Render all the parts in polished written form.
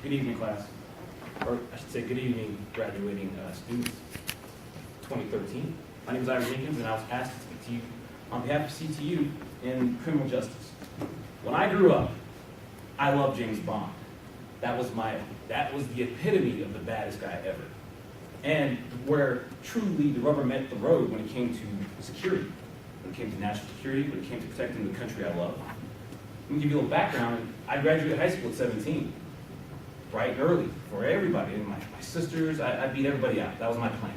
Good evening, class. Or I should say good evening, graduating students. 2013. My name is Ira Jinkins, and I was asked to speak to you on behalf of CTU in criminal justice. When I grew up, I loved James Bond. That was the epitome of the baddest guy ever. And where truly the rubber met the road when it came to security, when it came to national security, when it came to protecting the country I love. Let me give you a little background. I graduated high school at 17, bright and early for everybody. And my sisters, I beat everybody out. That was my plan.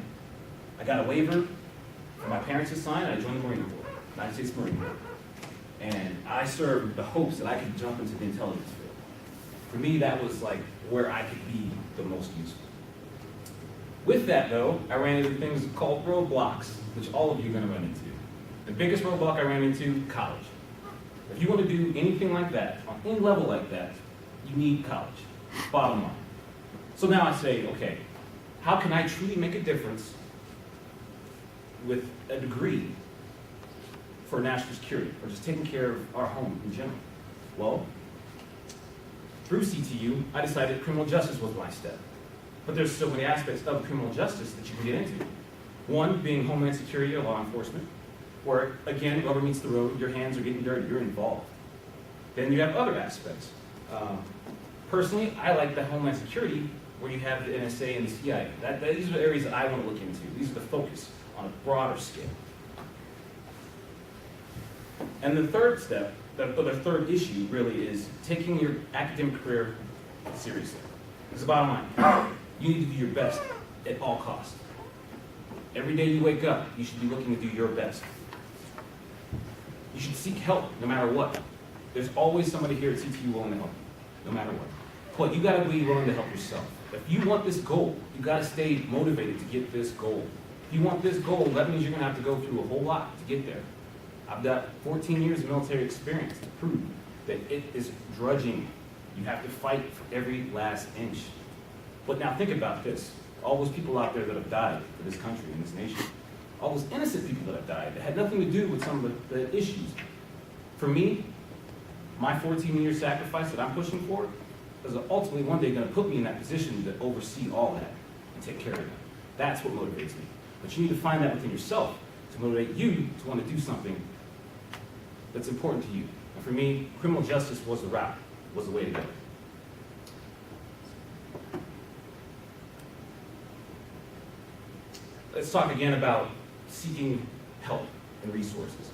I got a waiver for my parents to sign, and I joined the Marine Corps, United States Marine Corps. And I served with the hopes that I could jump into the intelligence field. For me, that was like where I could be the most useful. With that, though, I ran into things called roadblocks, which all of you are going to run into. The biggest roadblock I ran into, college. If you want to do anything like that, on any level like that, you need college, bottom line. So now I say, okay, how can I truly make a difference with a degree for national security, or just taking care of our home in general? Well, through CTU, I decided criminal justice was my step. But there's so many aspects of criminal justice that you can get into. One being homeland security or law enforcement, where, again, rubber meets the road, your hands are getting dirty, you're involved. Then you have other aspects. Personally, I like the homeland security where you have the NSA and the CIA. These are the areas that I want to look into. These are the focus on a broader scale. And the third step, the third issue really is taking your academic career seriously. It's the bottom line. You need to do your best at all costs. Every day you wake up, you should be looking to do your best. You should seek help no matter what. There's always somebody here at CTU willing to help you, no matter what. But you gotta be willing to help yourself. If you want this goal, you gotta stay motivated to get this goal. If you want this goal, that means you're gonna have to go through a whole lot to get there. I've got 14 years of military experience to prove that it is drudging. You have to fight for every last inch. But now think about this. All those people out there that have died for this country and this nation. All those innocent people that have died that had nothing to do with some of the issues. For me, my 14-year sacrifice that I'm pushing for is ultimately one day going to put me in that position to oversee all that and take care of it. That's what motivates me. But you need to find that within yourself to motivate you to want to do something that's important to you. And for me, criminal justice was the route, was the way to go. Let's talk again about seeking help and resources.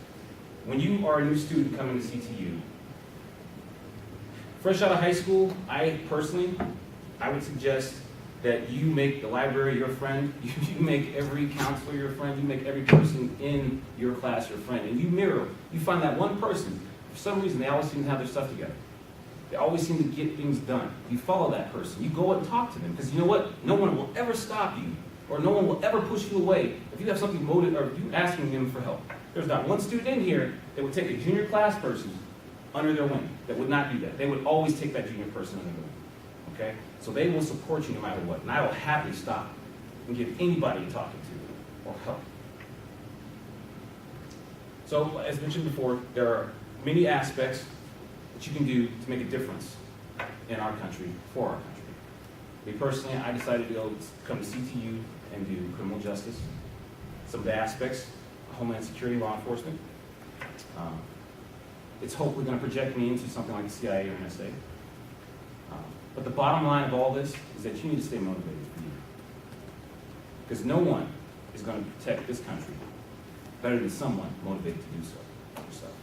When you are a new student coming to CTU, fresh out of high school, I would suggest that you make the library your friend, you make every counselor your friend, you make every person in your class your friend, and you find that one person. For some reason, they always seem to have their stuff together. They always seem to get things done. You follow that person. You go out and talk to them, because you know what? No one will ever stop you, or no one will ever push you away if you have something motive, or if you're asking them for help. There's not one student in here that would take a junior class person under their wing. That would not do that. They would always take that junior person under their wing. Okay? So they will support you no matter what. And I will happily stop and give anybody you're talking to or help. So, as mentioned before, there are many aspects that you can do to make a difference in our country, for our country. Me personally, I decided to come to CTU and do criminal justice. Some of the aspects, homeland security, law enforcement. It's hopefully going to project me into something like the CIA or NSA. But the bottom line of all this is that you need to stay motivated for you. Because no one is going to protect this country better than someone motivated to do so yourself.